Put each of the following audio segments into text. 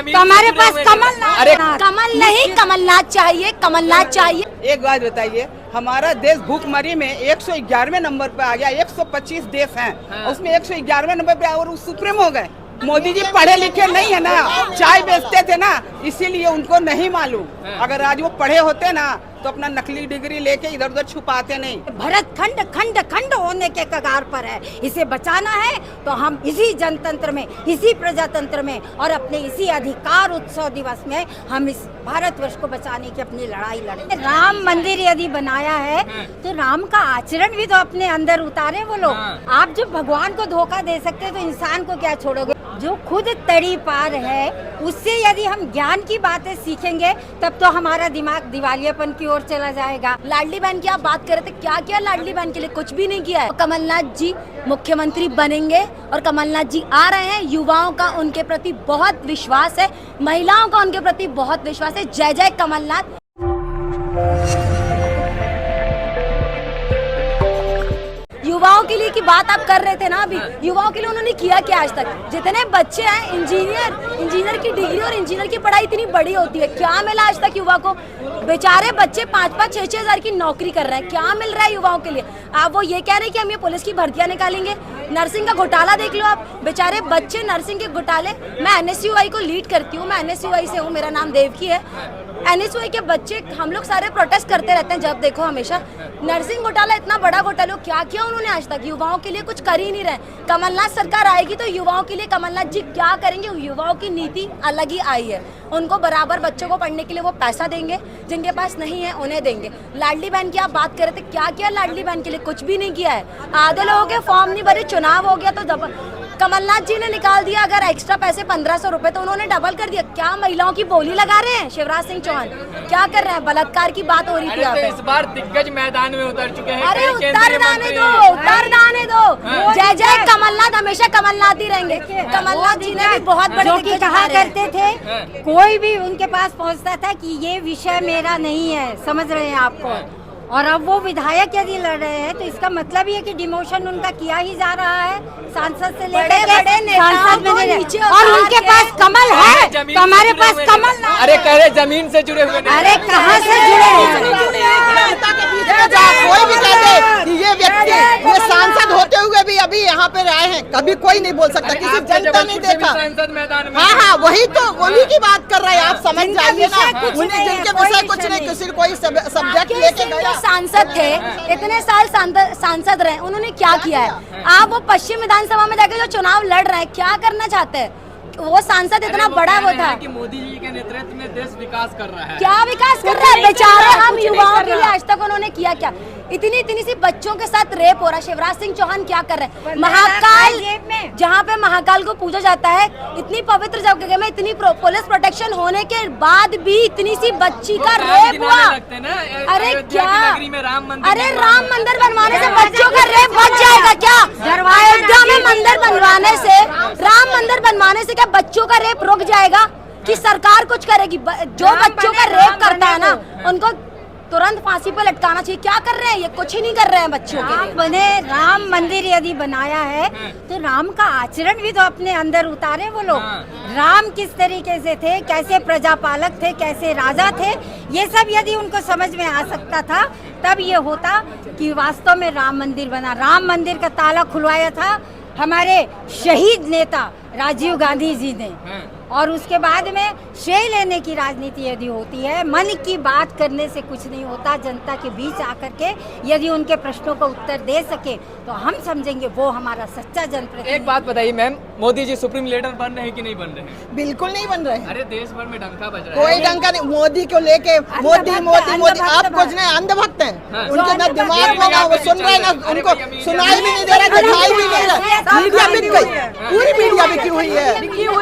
तो हमारे पास कमलनाथ। अरे कमल नहीं, कमलनाथ चाहिए, कमलनाथ चाहिए। एक बात बताइए, हमारा देश भूखमरी में 111वें नंबर पे आ गया। 125 देश हैं, उसमें 111वें नंबर पे और सुप्रीम हो गए। मोदी जी पढ़े लिखे नहीं है ना, चाय बेचते थे ना, इसीलिए उनको नहीं मालूम। अगर आज वो पढ़े होते ना तो अपना नकली डिग्री लेके इधर उधर छुपाते नहीं। भारत खंड खंड खंड होने के कगार पर है, इसे बचाना है तो हम इसी जनतंत्र में, इसी प्रजातंत्र में और अपने इसी अधिकार उत्सव दिवस में हम इस भारतवर्ष को बचाने की अपनी लड़ाई लड़ेंगे। राम मंदिर यदि बनाया है तो राम का आचरण भी तो अपने अंदर उतारे वो लोग। आप जब भगवान को धोखा दे सकते हैं तो इंसान को क्या छोड़ोगे? जो खुद तड़ी पार है उससे यदि हम ज्ञान की बातें सीखेंगे तब तो हमारा दिमाग दिवालियापन की ओर चला जाएगा। लाडली बहन की आप बात कर रहे थे, क्या किया लाडली बहन के लिए? कुछ भी नहीं किया है। कमलनाथ जी मुख्यमंत्री बनेंगे और कमलनाथ जी आ रहे हैं। युवाओं का उनके प्रति बहुत विश्वास है, महिलाओं का उनके प्रति बहुत विश्वास है। जय जय कमलनाथ। युवाओं के लिए की बात आप कर रहे थे ना अभी, युवाओं के लिए उन्होंने किया क्या आज तक? जितने बच्चे हैं, इंजीनियर की डिग्री और इंजीनियर की पढ़ाई इतनी बड़ी होती है, क्या मिला आज तक युवा को? बेचारे बच्चे 5-5, 6-6 हजार की नौकरी कर रहे हैं, क्या मिल रहा है युवाओं के लिए? आप वो ये कह रहे हैं कि हम ये पुलिस की भर्तियां निकालेंगे? नर्सिंग का घोटाला देख लो आप, बेचारे बच्चे नर्सिंग के घोटाले। मैं NSUI को लीड करती हूँ, मैं NSUI से हूँ, मेरा नाम देवकी है। NSUI के बच्चे, हम लोग सारे प्रोटेस्ट करते रहते हैं जब देखो हमेशा। नर्सिंग घोटाला इतना बड़ा घोटाला, क्या किया उन्होंने आज तक? युवाओं के लिए कुछ कर ही नहीं रहे। कमलनाथ सरकार आएगी तो युवाओं के लिए कमलनाथ जी क्या करेंगे? युवाओं की नीति अलग ही आई है। उनको बराबर बच्चों को पढ़ने के लिए वो पैसा देंगे, जिनके पास नहीं है उन्हें देंगे। लाडली बहन की आप बात कर रहे थे, क्या किया लाडली बहन के लिए? कुछ भी नहीं किया है। आधे लोगों के फॉर्म नहीं भरे, चुनाव हो गया तो कमलनाथ जी ने निकाल दिया अगर एक्स्ट्रा पैसे 1500 रुपए, तो उन्होंने डबल कर दिया। क्या महिलाओं की बोली लगा रहे हैं शिवराज सिंह चौहान? क्या कर रहे हैं? बलात्कार की बात हो रही थी यहाँ पे। इस बार दिग्गज मैदान में उतर चुके हैं। अरे उतर दाने दो, उतर दाने दो। जय जय कमलनाथ, हमेशा कमलनाथ ही रहेंगे। कमलनाथ जी ने भी बहुत बड़े दिग्गज कहा करते थे, कोई भी उनके पास पहुँचता था कि ये विषय मेरा नहीं है, समझ रहे हैं आपको? और अब वो विधायक यदि लड़ रहे हैं तो इसका मतलब ये कि डिमोशन उनका किया ही जा रहा है, सांसद से लेकर बड़े नेताओं को नीचे। और उनके पास कमल है तो हमारे पास कमल ना। अरे कह रहे जमीन से जुड़े हुए। अरे कहाँ से जुड़े हैं? कोई भी कहते ये व्यक्ति, ये सांसद होते हुए भी अभी यहाँ पे आए हैं, कभी कोई नहीं बोल सकता, किसी जनता नहीं देखा। सांसद मैदान में। हाँ, वही तो, वही की बात कर रहे हैं। आप समझ जाइए ना, उन्हें जिनके विषय कुछ नहीं, किसी कोई सब्जेक्ट लेके गया। सांसद थे, इतने साल सांसद रहे, उन्होंने क्या किया है? आप वो पश्चिम विधानसभा में जाकर जो चुनाव लड़ रहे हैं, क्या करना चाहते हैं? वो सांसद इतना बड़ा वो था कि मोदी जी के नेतृत्व में देश विकास कर रहा है। क्या विकास कर रहा है? बेचारे हम युवाओं के लिए आज तक उन्होंने किया क्या? इतनी सी बच्चों के साथ रेप हो रहा है। शिवराज सिंह चौहान क्या कर रहे हैं? महाकाल, जहाँ पे महाकाल को पूजा जाता है, इतनी पवित्र जगह में इतनी पुलिस प्रोटेक्शन होने के बाद भी इतनी सी बच्ची का रेप हुआ। अरे क्या? अरे राम मंदिर बनवाने से बच्चों का रेप बच जाएगा क्या? अयोध्या में मंदिर बनवाने से, राम मंदिर बनवाने से क्या बच्चों का रेप रुक जाएगा? कि सरकार कुछ करेगी? जो बच्चों का रेप करता है ना, उनको तुरंत फांसी पर लटकाना चाहिए। क्या कर रहे हैं ये? कुछ ही नहीं कर रहे हैं बच्चों के लिए। बने राम मंदिर यदि बनाया है तो राम का आचरण भी तो अपने अंदर उतारे वो लोग। राम किस तरीके से थे, कैसे प्रजापालक थे, कैसे राजा थे, ये सब यदि उनको समझ में आ सकता था तब ये होता कि वास्तव में राम मंदिर बना। राम मंदिर का ताला खुलवाया था हमारे शहीद नेता राजीव गांधी जी ने। और उसके बाद में श्रेय लेने की राजनीति यदि होती है, मन की बात करने से कुछ नहीं होता। जनता के बीच आकर के यदि उनके प्रश्नों का उत्तर दे सके तो हम समझेंगे वो हमारा सच्चा जनप्रतिनिधि। एक बात बताइए ma'am, Modi ji supreme leader बन रहे हैं कि नहीं बन रहे हैं? बिल्कुल नहीं बन रहे हैं। अरे देश भर में डंका बज रहा है। कोई डंका नहीं। मोदी को लेके मोदी मोदी मोदी, आप कुछ नहीं, अंधभक्त हैं। उनके ना दिमाग में, ना वो सुन रहे, ना उनको सुनाई भी नहीं दे रहा, दिखाई भी नहीं रहा। मीडिया बिक गई, पूरी मीडिया बिकी हुई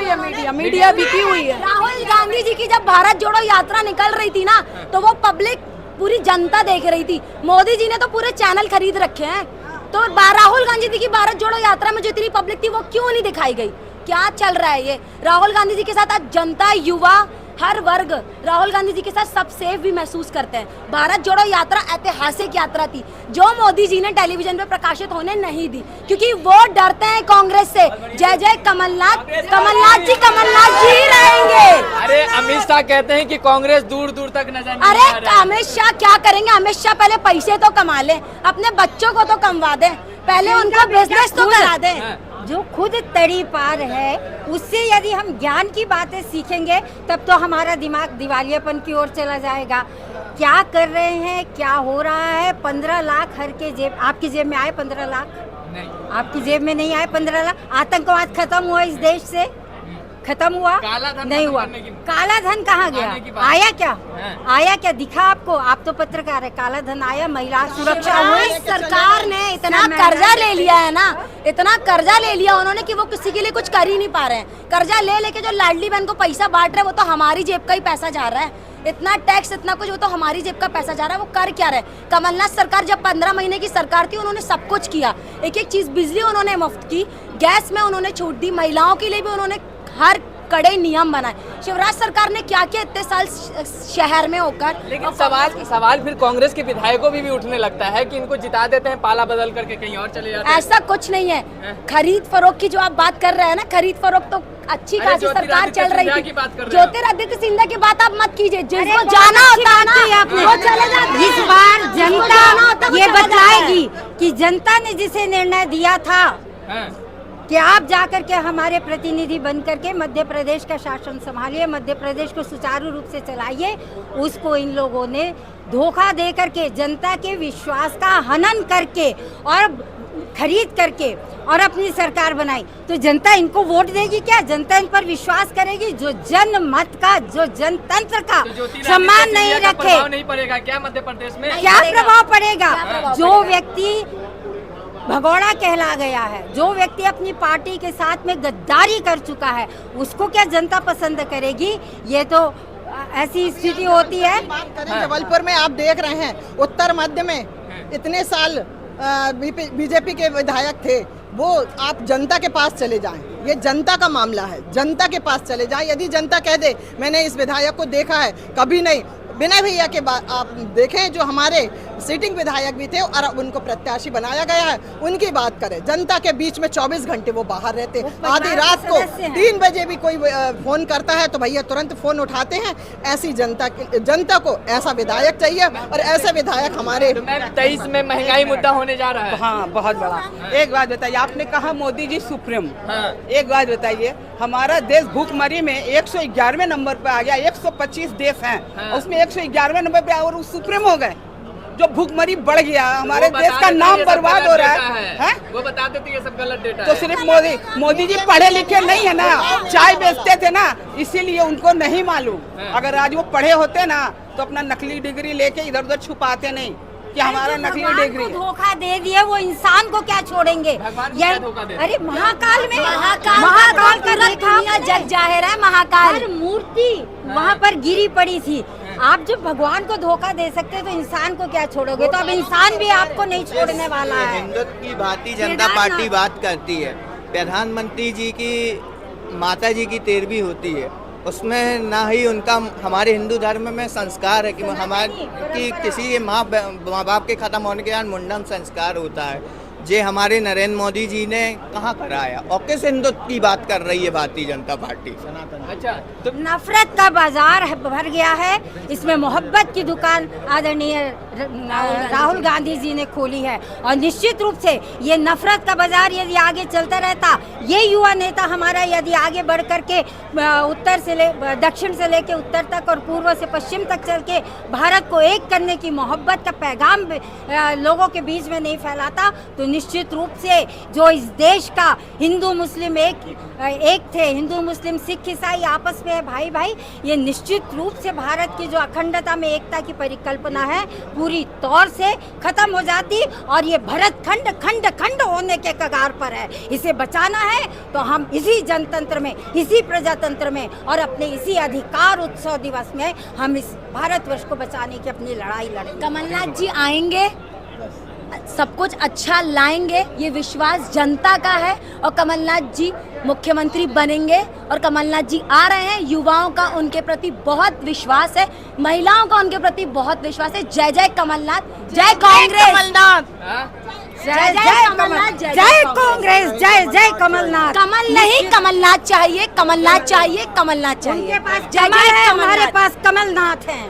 है। मीडिया बिकी हुई है। राहुल गांधी जी की जब भारत जोड़ो यात्रा निकल रही थी ना, तो वो पब्लिक, पूरी जनता देख रही थी। मोदी जी ने तो पूरे चैनल खरीद रखे हैं, तो राहुल गांधी जी की भारत जोड़ो यात्रा में जो इतनी पब्लिक थी वो क्यों नहीं दिखाई गई? क्या चल रहा है ये? राहुल गांधी जी के साथ आज जनता, युवा, हर वर्ग राहुल गांधी जी के साथ सब सेफ भी महसूस करते हैं। भारत जोड़ो यात्रा ऐतिहासिक यात्रा थी जो मोदी जी ने टेलीविजन पे प्रकाशित होने नहीं दी, क्योंकि वो डरते हैं कांग्रेस से। जय जय कमलनाथ, कमलनाथ जी ही रहेंगे। अमित शाह कहते हैं कि कांग्रेस दूर दूर तक नजर नहीं अरे आ रहा है। अमित शाह क्या करेंगे? अमित शाह पहले पैसे तो कमा ले, अपने बच्चों को तो कमवा दे, पहले उनको बिजनेस तो करा दे। जो खुद तड़ी पार है, उससे यदि हम ज्ञान की बातें सीखेंगे तब तो हमारा दिमाग दिवालियापन की ओर चला जाएगा। क्या कर रहे हैं, क्या हो रहा है? 15 लाख हर के जेब, आपकी जेब में आए 15 लाख? नहीं, आपकी जेब में नहीं आए 15 लाख। आतंकवाद खत्म हुआ इस देश से? खत्म हुआ? काला धन नहीं खत्म हुआ। करने की- काला धन कहाँ आने की गया? बात। आया क्या? हाँ। आया क्या? दिखा आपको? आप तो पत्रकार है। काला धन आया? महिला सुरक्षा हुई? सरकार ने इतना कर्जा ले लिया है ना, इतना कर्जा ले लिया उन्होंने कि वो किसी के लिए कुछ कर ही नहीं पा रहे हैं। कर्जा ले लेके जो लाडली बहन को पैसा बांट रहे हैं, वो तो हमारी जेब का ही पैसा जा रहा है। इतना टैक्स, इतना कुछ, वो तो हमारी जेब का पैसा जा रहा है। वो कर क्या रहे? कमलनाथ सरकार जब 15 महीने की सरकार थी, उन्होंने सब कुछ किया। एक एक चीज, बिजली उन्होंने मुफ्त की, गैस में उन्होंने छूट दी, महिलाओं के लिए भी उन्होंने हर कड़े नियम बनाए। शिवराज सरकार ने क्या किया इतने साल शहर में होकर? लेकिन सवाल फिर कांग्रेस के विधायकों भी उठने लगता है कि इनको जिता देते हैं, पाला बदल करके कहीं और चले जाते हैं। ऐसा कुछ नहीं है। खरीद फरोख्त की जो आप बात कर रहे हैं ना, खरीद फरोख्त तो अच्छी अरे खासी सरकार ज्योतिरादित्य चल रही सिंधिया थी। की बात कर रहे हैं आप। ज्योतिरादित्य सिंधिया की बात आप मत कीजिए, जिसको अरे जाना बहुत होता है अच्छी बात की ना आपने। वो चले जाते हैं। इस बार जिसको जाना होता जनता है, वो ये चला जाता है। बतलाएगी कि जनता ने जिसे निर्णय दिया था हाँ। कि आप जाकर के हमारे प्रतिनिधि बन करके मध्य प्रदेश का शासन संभालिए, मध्य प्रदेश को सुचारू रूप से चलाइए, उसको इन लोगों ने धोखा दे करके, जनता के विश्वास का हनन करके और खरीद करके और अपनी सरकार बनाई। तो जनता इनको वोट देगी क्या? जनता इन पर विश्वास करेगी? जो जनमत का, जो जनतंत्र का तो ज्योतिरादित्य सम्मान नहीं सिंधिया का रखे, प्रभाव नहीं पड़ेगा क्या मध्य प्रदेश में? क्या प्रभाव पड़ेगा? क्या प्रभाव जो पड़ेगा? व्यक्ति भगोड़ा कहला गया है, जो व्यक्ति अपनी पार्टी के साथ में गद्दारी कर चुका है, उसको क्या जनता पसंद करेगी? ये तो ऐसी स्थिति होती है। बात करें जबलपुर में, आप देख रहे हैं उत्तर मध्य में इतने साल बीजेपी के विधायक थे, वो आप जनता के पास चले जाएं, ये जनता का मामला है, जनता के पास चले जाएं। यदि जनता कह दे मैंने इस विधायक को देखा है, कभी नहीं, विनय भैया के बाद आप देखें जो हमारे सिटिंग विधायक भी थे और अब उनको प्रत्याशी बनाया गया है, उनकी बात करें। जनता के बीच में 24 घंटे वो बाहर रहते, आधी रात को 3 बजे भी कोई फोन करता है तो भैया तुरंत फोन उठाते हैं। ऐसी जनता को ऐसा विधायक चाहिए और ऐसे विधायक हमारे। तो मैम 23 में महंगाई मुद्दा होने जा रहा है। हाँ, बहुत बड़ा। एक बात बताइए, आपने कहा मोदी जी सुप्रीम। हाँ। एक बात बताइए, हमारा देश भूखमरी में 111वें नंबर पे आ गया। 125 देश हैं, हाँ। उसमें 111वें नंबर पे और सुप्रीम हो गए। जो भूखमरी बढ़ गया, हमारे वो देश बता का देते नाम ये सब बर्बाद गलत हो रहा डेटा है। वो बता देते ये सब गलत डेटा तो है। सिर्फ मोदी जी पढ़े लिखे नहीं है ना, चाय बेचते थे ना, इसीलिए उनको नहीं मालूम। हाँ। अगर आज वो पढ़े होते ना तो अपना नकली डिग्री लेके इधर उधर छुपाते नहीं कि हमारा नकली भगवान डिग्री को है। धोखा दे दिया, वो इंसान को क्या छोड़ेंगे? भगवान को ये क्या धोखा दे दिया? अरे महाकाल में, महाकाल का पूरा देखा दुनिया जग जाहिर है। महाकाल हर मूर्ति वहाँ पर गिरी पड़ी थी। आप जो भगवान को धोखा दे सकते तो इंसान को क्या छोड़ोगे? तो अब इंसान भी आपको नहीं छोड़ने वाला है। हिंदुत्व की भारतीय जनता पार्टी बात करती है। प्रधानमंत्री जी की माता जी की 13वीं होती है, उसमें ना ही उनका हमारे हिंदू धर्म में संस्कार है कि हमारे कि किसी के माँ बाप के खत्म होने के बाद मुंडन संस्कार होता है। जे हमारे नरेंद्र मोदी जी ने कहाँ कराया और किस हिंदुत्व की बात कर रही है भारतीय जनता पार्टी? अच्छा, तो नफरत का बाजार भर गया है, इसमें मोहब्बत की दुकान आदरणीय राहुल गांधी जी ने खोली है। और निश्चित रूप से ये नफरत का बाजार यदि आगे चलता रहता, ये युवा नेता हमारा यदि आगे बढ़ करके उत्तर से दक्षिण से लेके उत्तर तक और पूर्व से पश्चिम तक चल के भारत को एक करने की मोहब्बत का पैगाम लोगों के बीच में नहीं फैलाता, तो निश्चित रूप से जो इस देश का हिंदू मुस्लिम एक थे, हिंदू मुस्लिम सिख ईसाई आपस में है भाई भाई, ये निश्चित रूप से भारत की जो अखंडता में एकता की परिकल्पना है पूरी तौर से खत्म हो जाती और ये भारत खंड खंड खंड होने के कगार पर है। इसे बचाना है तो हम इसी जनतंत्र में, इसी प्रजातंत्र में और अपने इसी अधिकार उत्सव दिवस में हम इस भारतवर्ष को बचाने की अपनी लड़ाई लड़ेंगे। कमलनाथ जी आएंगे, सब कुछ अच्छा लाएंगे, ये विश्वास जनता का है और कमलनाथ जी मुख्यमंत्री बनेंगे और कमलनाथ जी आ रहे हैं। युवाओं का उनके प्रति बहुत विश्वास है, महिलाओं का उनके प्रति बहुत विश्वास है। जय जय कमलनाथ, जय कांग्रेस। हाँ? जय जय कमलनाथ, जय कांग्रेस, जय जय कमलनाथ। कमल नहीं, कमलनाथ चाहिए, कमलनाथ चाहिए, कमलनाथ चाहिए। उनके पास जय कमल जय है, हमारे कमलनाथ। पास कमलनाथ है।